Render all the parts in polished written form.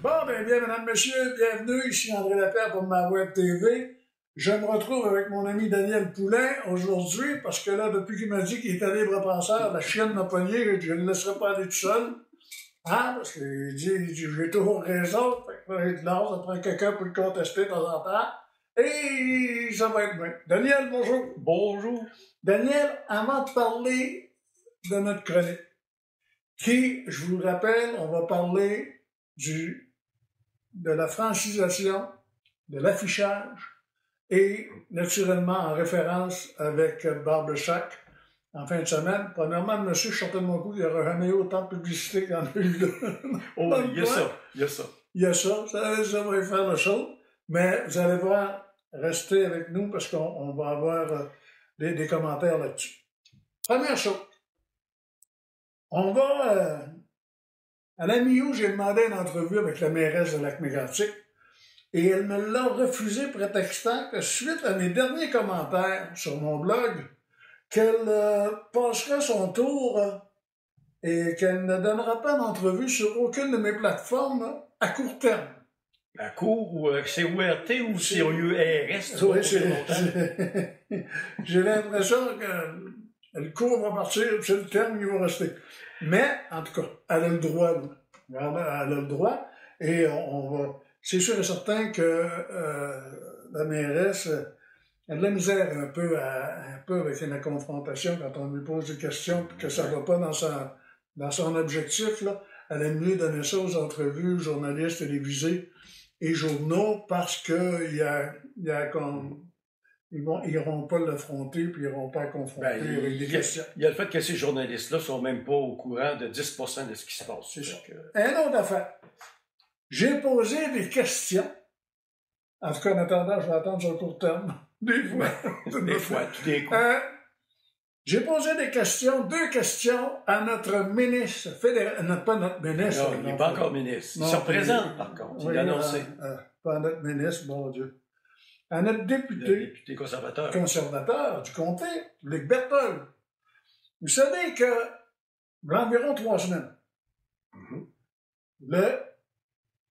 Bon, ben bien, mesdames, messieurs, bienvenue. Ici André Lapierre pour ma web TV. Je me retrouve avec mon ami Daniel Poulain aujourd'hui parce que là, depuis qu'il m'a dit qu'il était libre penseur, la chienne m'a pogné, je ne le laisserai pas aller tout seul. Hein? Parce qu'il dit, j'ai toujours raison. Fait que là, ça prend quelqu'un pour le contester de temps en temps. Et ça va être bien. Daniel, bonjour. Bonjour. Daniel, avant de parler de notre chronique, qui, je vous le rappelle, on va parler de la francisation, de l'affichage et naturellement en référence avec Barbershop en fin de semaine. Premièrement, monsieur, je sortais de mon coup, il n'y aura jamais eu autant de publicité qu'il y en a eu là. Oh, il y a ça, il y a ça. Il y a ça va faire le show. Mais vous allez voir, restez avec nous parce qu'on va avoir des commentaires là-dessus. Première chose, on va... à la mi-août, j'ai demandé une entrevue avec la mairesse de Lac-Mégantic et elle me l'a refusé prétextant que suite à mes derniers commentaires sur mon blog, qu'elle passerait son tour et qu'elle ne donnera pas d'entrevue sur aucune de mes plateformes à court terme. À court, ou c'est ORT ou c'est au lieu RS? Oui, j'ai l'impression que le cours va partir, c'est le terme qui va rester. Mais, en tout cas, elle a le droit, elle a le droit, et on va... C'est sûr et certain que la mairesse a de la misère un peu avec la confrontation quand on lui pose des questions et que ça ne va pas dans son objectif, là. Elle aime mieux donner ça aux entrevues, journalistes télévisés et journaux parce que ils n'iront pas l'affronter puis ils n'iront pas confronter avec des questions. Il y a le fait que ces journalistes-là ne sont même pas au courant de 10% de ce qui se passe. C'est ça. Une autre affaire. J'ai posé des questions. En tout cas, en attendant, je vais attendre sur le court terme. Des fois. Des fois, tout des coups. J'ai posé deux questions à notre ministre fédéral. Pas notre ministre. Non, il n'est pas encore ministre. Il se représente, par contre. Il l'a annoncé. Pas notre ministre, bon Dieu. À notre député conservateur du comté, Luc Berthold. Vous savez que, il y a environ 3 semaines, le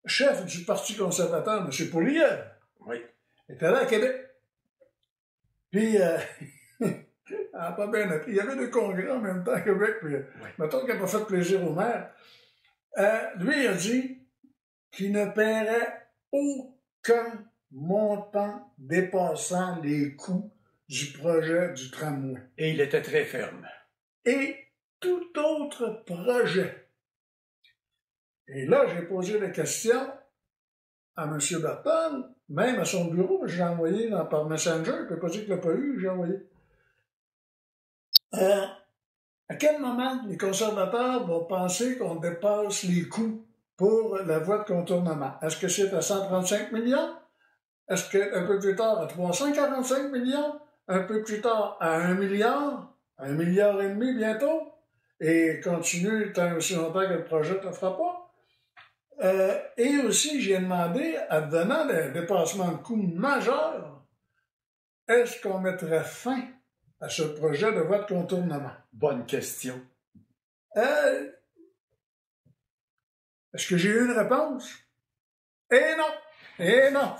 chef du Parti conservateur, M. Poilievre, était là à Québec. Puis, pas bien, il y avait 2 congrès en même temps à Québec, puis mettons qu'il n'a pas fait plaisir au maire. Lui, il a dit qu'il ne paierait aucun montant dépassant les coûts du projet du tramway. Et il était très ferme. Et tout autre projet. Et là, j'ai posé des questions à M. Berthold, même à son bureau, j'ai envoyé par Messenger, il ne peut pas dire qu'il ne l'a pas eu, j'ai envoyé. À quel moment les conservateurs vont penser qu'on dépasse les coûts pour la voie de contournement? Est-ce que c'est à 135 millions? Est-ce qu'un peu plus tard à 345 millions? Un peu plus tard à 1 milliard? 1,5 milliard bientôt? Et continue tant aussi longtemps que le projet ne te fera pas? Et aussi, j'ai demandé, advenant des dépassements de coûts majeurs, est-ce qu'on mettrait fin à ce projet de voie de contournement? Bonne question. Est-ce que j'ai eu une réponse? Eh non! Il y a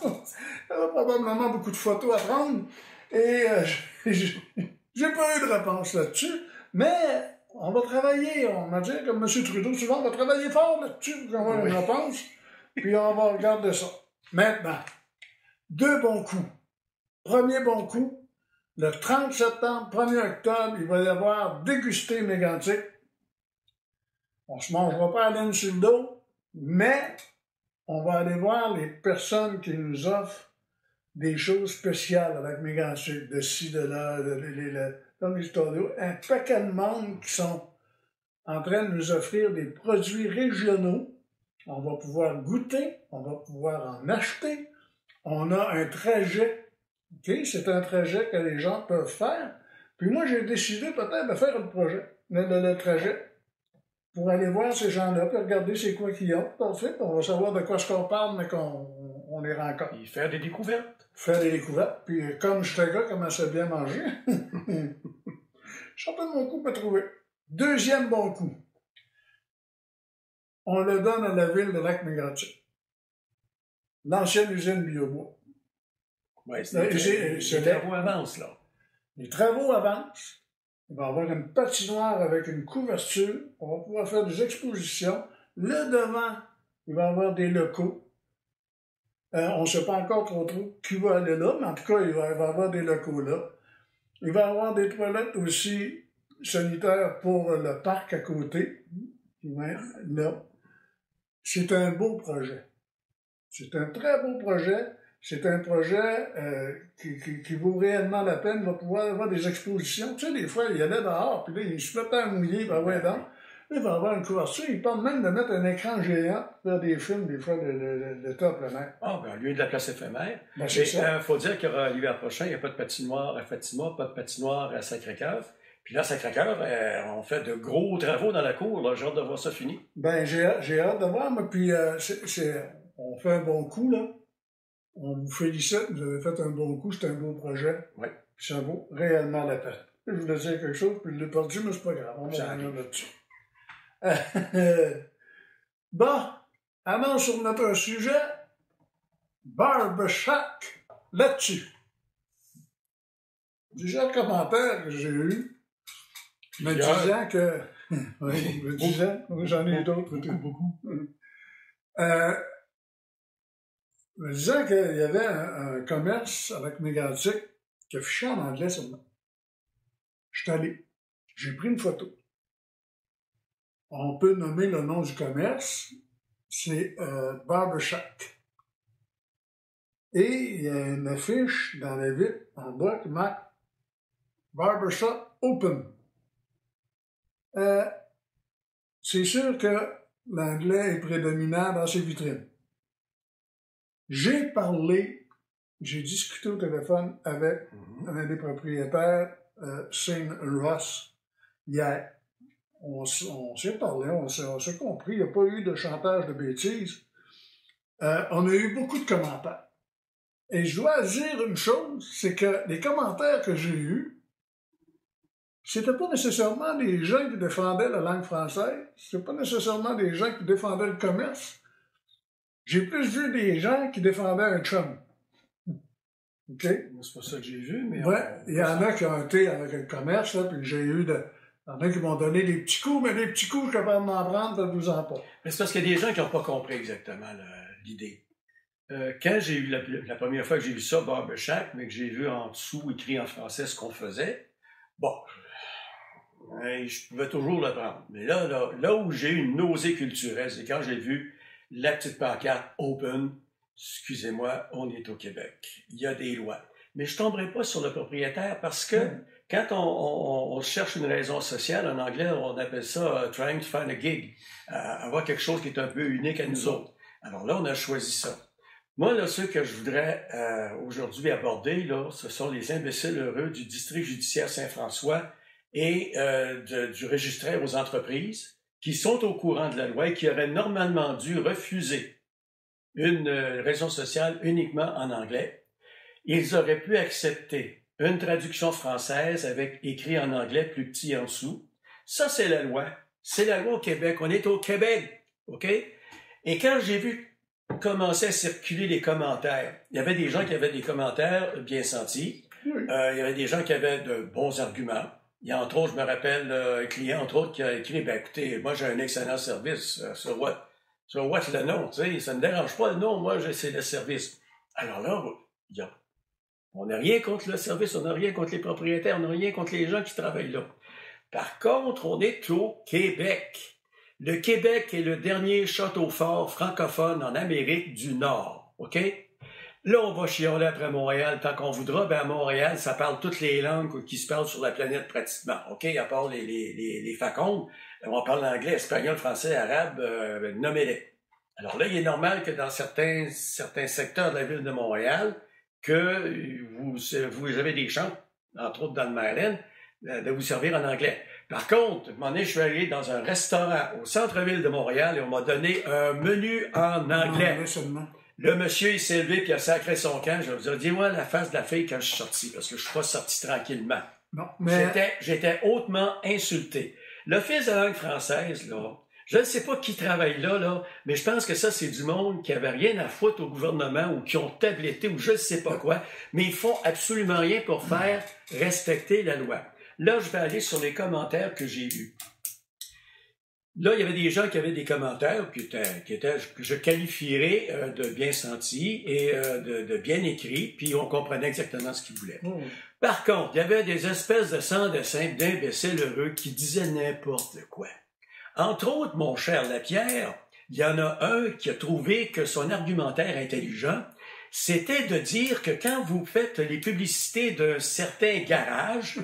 probablement beaucoup de photos à prendre. Et j'ai pas eu de réponse là-dessus. Mais on va travailler. On va dire, comme M. Trudeau, souvent, on va travailler fort là-dessus pour avoir une réponse. Puis on va regarder ça. Maintenant, 2 bons coups. Premier bon coup, le 30 septembre, 1er octobre, il va y avoir dégusté Mégantic. On se mangera pas à laine sur le dos, mais on va aller voir les personnes qui nous offrent des choses spéciales avec Mégantic, de ci, de là, dans l'histoire d'eau. Un paquet de monde qui sont en train de nous offrir des produits régionaux. On va pouvoir goûter, on va pouvoir en acheter. On a un trajet. OK? C'est un trajet que les gens peuvent faire. Puis moi, j'ai décidé peut-être de faire le trajet pour aller voir ces gens-là, puis regarder c'est quoi qu'ils ont. Ensuite, on va savoir de quoi est-ce qu'on parle, mais qu'on les rencontre. Et faire des découvertes. Puis comme je suis un gars qui commence à bien manger, je sortais de mon coup pour trouver. Deuxième bon coup. On le donne à la ville de Lac-Mégantic. l'ancienne usine Biobois. Oui, Les travaux avancent, là. Les travaux avancent. Il va y avoir une patinoire avec une couverture. On va pouvoir faire des expositions. Là devant, il va y avoir des locaux. On ne sait pas encore trop qui va aller là, mais en tout cas, il va y avoir des locaux là. Il va y avoir des toilettes aussi sanitaires pour le parc à côté. Là. C'est un beau projet. C'est un très beau projet. C'est un projet qui vaut réellement la peine. Il va pouvoir avoir des expositions. Tu sais, des fois, il allait dehors, puis là, il se mettait à mouiller, il va avoir dehors. Là, il va avoir une couverture. Il parle même de mettre un écran géant pour faire des films, des fois, de top plein air. Ah, ben, au lieu de la place éphémère. Ben, c'est ça. Il faut dire qu'à l'hiver prochain, il n'y a pas de patinoire à Fatima, pas de patinoire à Sacré-Cœur. Puis là, à Sacré-Cœur, on fait de gros travaux dans la cour. Là. J'ai hâte de voir ça fini. Ben, j'ai hâte de voir, moi. Puis, on fait un bon coup, là. On vous félicite, vous avez fait un bon coup, c'est un beau projet. Oui. Puis ça vaut réellement la peine. Je voulais dire quelque chose, puis je l'ai perdu, mais c'est pas grave. On va revenir là-dessus. Bon, allons sur notre sujet. Barbershop, là-dessus. Déjà, commentaire que j'ai eu, me disant que... oui, me disant, j'en ai d'autres. Beaucoup. Me disant qu'il y avait un commerce avec Mégantic qui affichait en anglais seulement. Je suis allé. J'ai pris une photo. On peut nommer le nom du commerce. C'est Barbershop. Et il y a une affiche dans la vitre en bas qui marque Barbershop Open. C'est sûr que l'anglais est prédominant dans ces vitrines. J'ai discuté au téléphone avec un des propriétaires, Shane Ross, hier. On s'est parlé, on s'est compris, il n'y a pas eu de chantage de bêtises. On a eu beaucoup de commentaires. Et je dois dire une chose, c'est que les commentaires que j'ai eus, c'était pas nécessairement des gens qui défendaient la langue française, c'était pas nécessairement des gens qui défendaient le commerce. J'ai plus vu des gens qui défendaient un chum. OK? C'est pas ça que j'ai vu, mais... Ouais, il y en a qui ont été avec le commerce, là, puis j'ai eu il y en a qui m'ont donné des petits coups, mais des petits coups, je suis capable de m'en prendre, de 12 ans pas. Mais c'est parce qu'il y a des gens qui n'ont pas compris exactement l'idée. Quand j'ai eu la première fois que j'ai vu ça, Barbershop, mais que j'ai vu en dessous, écrit en français, ce qu'on faisait, bon, je pouvais toujours le prendre. Mais là où j'ai eu une nausée culturelle, c'est quand j'ai vu la petite pancarte Open, excusez-moi, on est au Québec. Il y a des lois. Mais je ne tomberai pas sur le propriétaire parce que quand on cherche une raison sociale, en anglais, on appelle ça trying to find a gig, avoir quelque chose qui est un peu unique à nous autres. Alors là, on a choisi ça. Moi, là, ce que je voudrais aujourd'hui aborder, là, ce sont les imbéciles heureux du district judiciaire Saint-François et du registraire aux entreprises qui sont au courant de la loi et qui auraient normalement dû refuser une raison sociale uniquement en anglais. Ils auraient pu accepter une traduction française avec écrit en anglais plus petit en dessous. Ça, c'est la loi. C'est la loi au Québec. On est au Québec. OK? Et quand j'ai vu commencer à circuler les commentaires, il y avait des gens qui avaient des commentaires bien sentis. Il y avait des gens qui avaient de bons arguments. Il y a entre autres, je me rappelle, un client, entre autres, qui a écrit, ben écoutez, moi j'ai un excellent service sur what le nom, tu sais, ça ne me dérange pas le nom, moi c'est le service. Alors là, on n'a rien contre le service, on n'a rien contre les propriétaires, on n'a rien contre les gens qui travaillent là. Par contre, on est au Québec. Le Québec est le dernier château fort francophone en Amérique du Nord, OK? Là, on va chialer après Montréal tant qu'on voudra. Ben à Montréal, ça parle toutes les langues qui se parlent sur la planète pratiquement. OK? À part les facondes, on parle anglais, espagnol, français, arabe, nommez-les. Alors là, il est normal que dans certains secteurs de la ville de Montréal, que vous avez des chances, entre autres dans le Maryland, de vous servir en anglais. Par contre, à un moment donné, je suis allé dans un restaurant au centre-ville de Montréal et on m'a donné un menu en anglais. Le monsieur, il s'est levé puis il a sacré son camp. Je vous ai dit, ouais, la face de la fille quand je suis sorti, parce que je suis pas sorti tranquillement. Non, mais... J'étais hautement insulté. L'Office de la langue française, là, Je ne sais pas qui travaille là, mais je pense que ça, c'est du monde qui avait rien à foutre au gouvernement ou qui ont tabletté ou je ne sais pas quoi, mais ils font absolument rien pour faire respecter la loi. Là, je vais aller sur les commentaires que j'ai lus. Là, il y avait des gens qui avaient des commentaires qui étaient que je qualifierais de bien sentis et de bien écrits, puis on comprenait exactement ce qu'ils voulaient. Mmh. Par contre, il y avait des espèces de sans-dessin d'imbéciles heureux qui disaient n'importe quoi. Entre autres, mon cher Lapierre, il y en a un qui a trouvé que son argumentaire intelligent, c'était de dire que quand vous faites les publicités d'un certain garage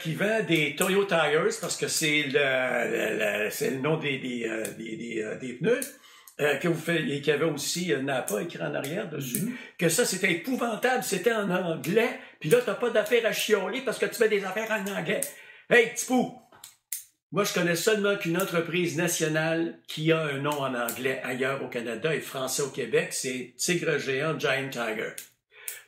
qui vend des Toyo Tires, parce que c'est le nom des pneus, que vous faites, et qu'il y avait aussi Napa écrit en arrière dessus, que ça c'était épouvantable, c'était en anglais, puis là t'as pas d'affaires à chialer parce que tu fais des affaires en anglais. Hey, petit pou! Moi, je connais seulement qu'une entreprise nationale qui a un nom en anglais ailleurs au Canada et français au Québec, c'est Tigre Géant Giant Tiger.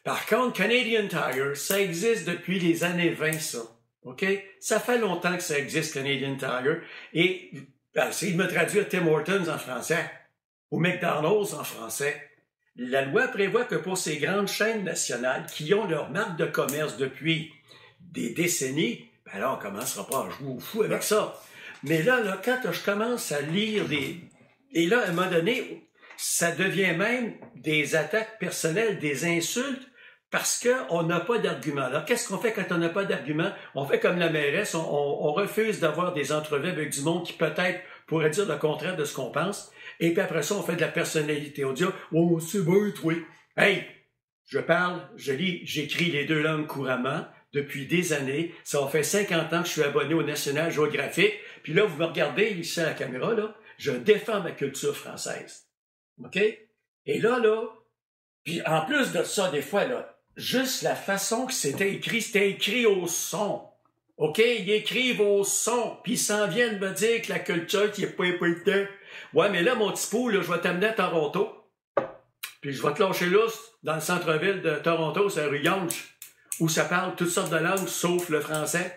Par contre, Canadian Tire, ça existe depuis les années 20, ça. OK? Ça fait longtemps que ça existe, Canadian Tire. Et, essayez de me traduire Tim Hortons en français ou McDonald's en français. La loi prévoit que pour ces grandes chaînes nationales qui ont leur marque de commerce depuis des décennies, ben là, on commencera pas à jouer au fou avec ça. Mais là, quand je commence à lire et là, à un moment donné, ça devient même des attaques personnelles, des insultes, parce qu'on n'a pas d'argument. Alors, qu'est-ce qu'on fait quand on n'a pas d'argument? On fait comme la mairesse, on refuse d'avoir des entrevues avec du monde qui peut-être pourrait dire le contraire de ce qu'on pense. Et puis après ça, on fait de la personnalité. On dit « Oh, c'est bon, oui. » Hey, je parle, je lis, j'écris les deux langues couramment. Depuis des années. Ça fait 50 ans que je suis abonné au National Geographic. Puis là, vous me regardez ici à la caméra, là, je défends ma culture française. OK? Et là, puis en plus de ça, des fois, là, juste la façon que c'était écrit au son. OK? Ils écrivent au son. Puis ils s'en viennent me dire que la culture qui est pas importante. Ouais, mais là, mon petit pou, là, je vais t'amener à Toronto. Puis je vais te lâcher lousse dans le centre-ville de Toronto, c'est rue Yonge, où ça parle toutes sortes de langues, sauf le français.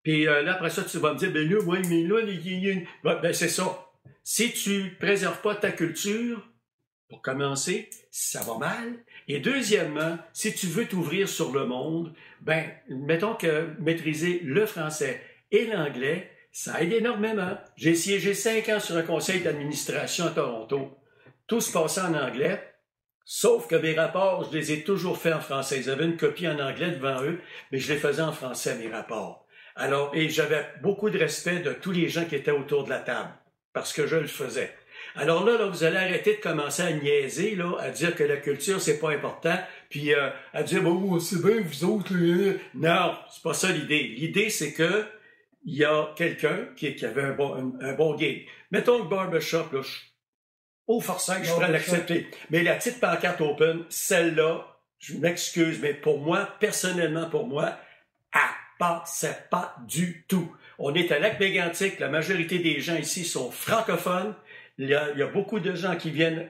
Puis là, après ça, tu vas me dire, ben là, ouais, mais là, ben c'est ça. Si tu préserves pas ta culture, pour commencer, ça va mal. Et deuxièmement, si tu veux t'ouvrir sur le monde, ben, mettons que maîtriser le français et l'anglais, ça aide énormément. J'ai siégé 5 ans sur un conseil d'administration à Toronto. Tout se passait en anglais. Sauf que mes rapports, je les ai toujours faits en français. Ils avaient une copie en anglais devant eux, mais je les faisais en français, mes rapports. Alors, et j'avais beaucoup de respect de tous les gens qui étaient autour de la table, parce que je le faisais. Alors là, vous allez arrêter de commencer à niaiser, là, à dire que la culture, c'est pas important, puis à dire, bon, c'est bien, vous autres, Non, c'est pas ça l'idée. L'idée, c'est que il y a quelqu'un qui avait un bon gig. Mettons que barbershop, là, au forçage, je suis prêt à l'accepter. Mais la petite pancarte open, celle-là, je m'excuse, mais pour moi, personnellement pour moi, elle passait pas du tout. On est à Lac-Mégantic, la majorité des gens ici sont francophones. Il y a beaucoup de gens qui viennent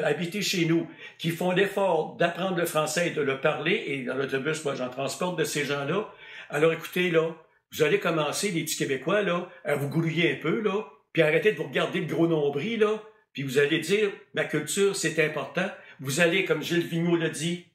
habiter chez nous, qui font l'effort d'apprendre le français et de le parler. Et dans l'autobus, moi, j'en transporte de ces gens-là. Alors écoutez, là, vous allez commencer, les petits Québécois, là, à vous grouiller un peu, là, puis arrêtez de vous regarder le gros nombril, là. Puis vous allez dire, ma culture, c'est important. Vous allez, comme Gilles Vigneault l'a dit,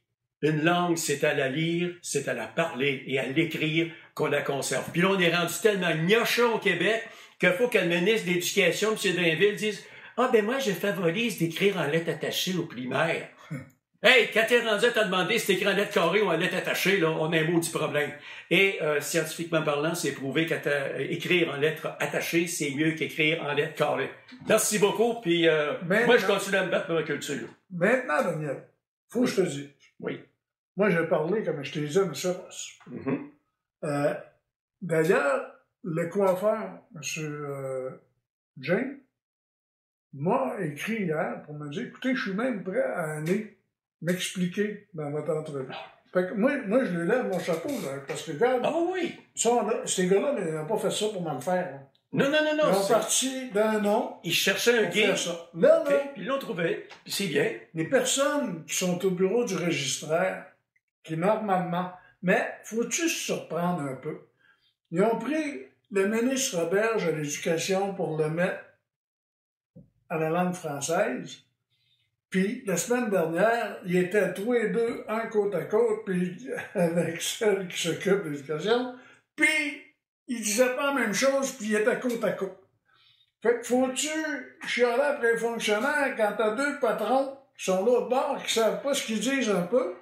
une langue, c'est à la lire, c'est à la parler et à l'écrire qu'on la conserve. Puis là, on est rendu tellement gnochon au Québec qu'il faut que le ministre de l'Éducation, M. Drainville, dise « Ah, ben moi, je favorise d'écrire en lettres attachées au primaire. » Hey, quand t'es rendu à te demander si t'écris en lettres carrées ou en lettres attachées, là, on a un maudit problème. Et scientifiquement parlant, c'est prouvé qu'écrire en lettres attachées, c'est mieux qu'écrire en lettres carrées. Merci beaucoup, puis moi, je continue à me battre pour ma culture. Maintenant, Daniel, faut que je te dise. Oui. Moi, j'ai parlé, comme je te disais, M. Ross. D'ailleurs, le coiffeur, M. James, m'a écrit hier pour me dire, écoutez, je suis même prêt à aller m'expliquer dans votre entrevue. Fait que moi, je lui lève mon chapeau, là, parce que, regarde, ces gars-là, ils n'ont pas fait ça pour me le faire. Là. Non. Ils ont parti d'un nom. Ils cherchaient un gay. Là, puis ils l'ont trouvé. Puis c'est bien. Les personnes qui sont au bureau du registraire, qui normalement... Mais faut-tu se surprendre un peu? Ils ont pris le ministre Roberge à l'Éducation pour le mettre à la langue française. Puis, la semaine dernière, ils étaient tous les deux, un côte à côte, puis avec celle qui s'occupe de l'éducation. Puis, ils disaient pas la même chose, puis ils étaient côte à côte. Fait que faut-tu chialer après les fonctionnaires quand t'as deux patrons qui sont là au bord, qui savent pas ce qu'ils disent un peu?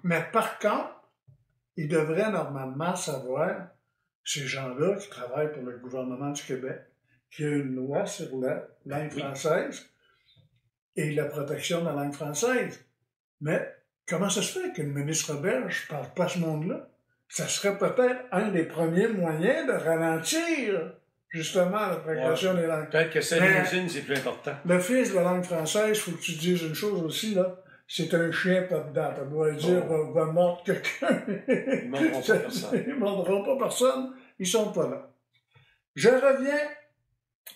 Mais par contre, ils devraient normalement savoir, ces gens-là qui travaillent pour le gouvernement du Québec, qu'il y a une loi sur la langue française et la protection de la langue française. Mais comment ça se fait que le ministre Roberge ne parle pas à ce monde-là? Ça serait peut-être un des premiers moyens de ralentir justement la progression des langues. Peut-être que cette usine, c'est plus important. Le fils de la langue française, il faut que tu dises une chose aussi, là. C'est un chien pas dedans. Tu dois dire, va mordre quelqu'un. Ils ne mordront pas personne. Ils ne mordront pas personne. Ils sont pas là. Je reviens.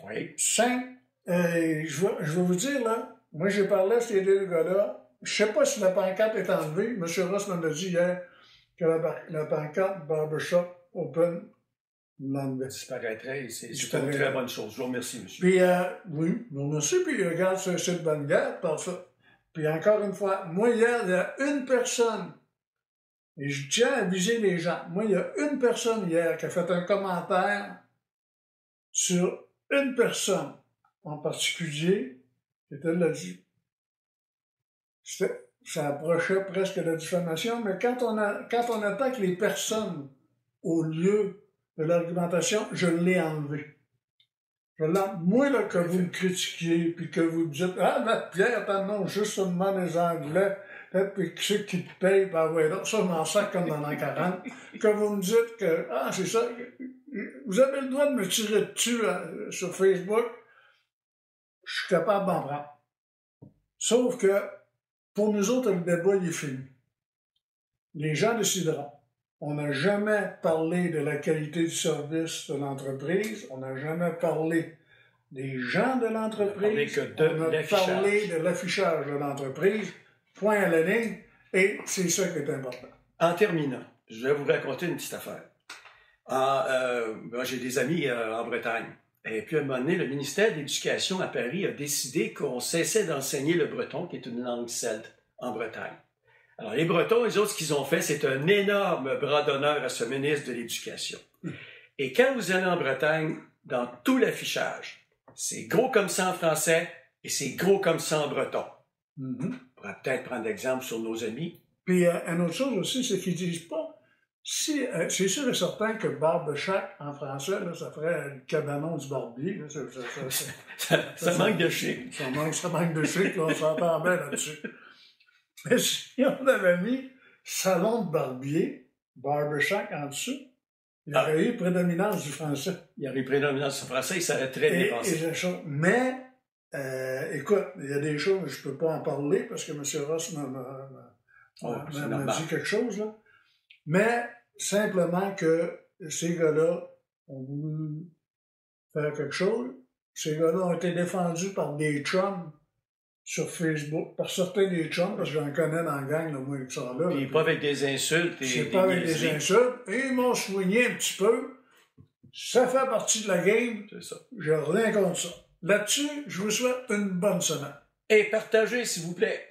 Oui. Je vais vous dire, là, moi, j'ai parlé à ces deux gars-là. Je sais pas si la pancarte est enlevée. M. Ross m'a dit hier que la pancarte Barbershop Open l'enlevait. Disparaîtrait. C'est une très bonne chose. Je vous remercie, monsieur. Puis, oui, je vous remercie. Puis, regarde, c'est de bonne guerre, parfait. Puis, encore une fois, moi, hier, il y a une personne, et je tiens à aviser les gens, moi, il y a une personne hier qui a fait un commentaire sur une personne en particulier, c'était là-dessus. Ça approchait presque de la diffamation, mais quand on attaque les personnes au lieu de l'argumentation, je l'ai enlevé. Moi, là, que vous me critiquiez, puis que vous me dites, ah, mais Pierre, attends, non, juste seulement les Anglais, puis ceux qui te payent, ben ouais, là, ça, je m'en sers comme dans l'an 40, que vous me dites que, ah, c'est ça, vous avez le droit de me tirer dessus sur Facebook, je suis capable d'en prendre. Sauf que, pour nous autres, le débat, il est fini. Les gens décideront. On n'a jamais parlé de la qualité du service de l'entreprise. On n'a jamais parlé des gens de l'entreprise. On a parlé de l'affichage de l'entreprise. Point à la ligne. Et c'est ça qui est important. En terminant, je vais vous raconter une petite affaire. Moi, j'ai des amis en Bretagne. Et puis, à un moment donné, le ministère de l'Éducation à Paris a décidé qu'on cessait d'enseigner le breton, qui est une langue celte, en Bretagne. Alors, les Bretons, les autres, ce qu'ils ont fait, c'est un énorme bras d'honneur à ce ministre de l'Éducation. Et quand vous allez en Bretagne, dans tout l'affichage, c'est gros comme ça en français et c'est gros comme ça en breton. On pourrait peut-être prendre l'exemple sur nos amis. Puis, une autre chose aussi, c'est qu'ils disent pas, c'est sûr et certain que barbe-chac, en français, là, ça ferait le cabanon du barbier. Là, ça manque de chic. Ça manque de chic, là, on s'entend bien là-dessus. Mais si on avait mis salon de barbier, barbershop en dessous, il y aurait eu prédominance du français. Il y aurait eu prédominance du français, il serait très bien pensé. Mais, écoute, il y a des choses, je ne peux pas en parler parce que M. Ross m'a dit quelque chose, là. Mais, simplement que ces gars-là ont voulu faire quelque chose. Ces gars-là ont été défendus par des chums sur Facebook, par certains des chums, parce que j'en connais dans la gang, là, moi, qui sont là. Puis pas avec des insultes. C'est pas avec des insultes. Et ils m'ont soigné un petit peu. Ça fait partie de la game. C'est ça. J'ai rien contre ça. Là-dessus, je vous souhaite une bonne semaine. Et partagez, s'il vous plaît.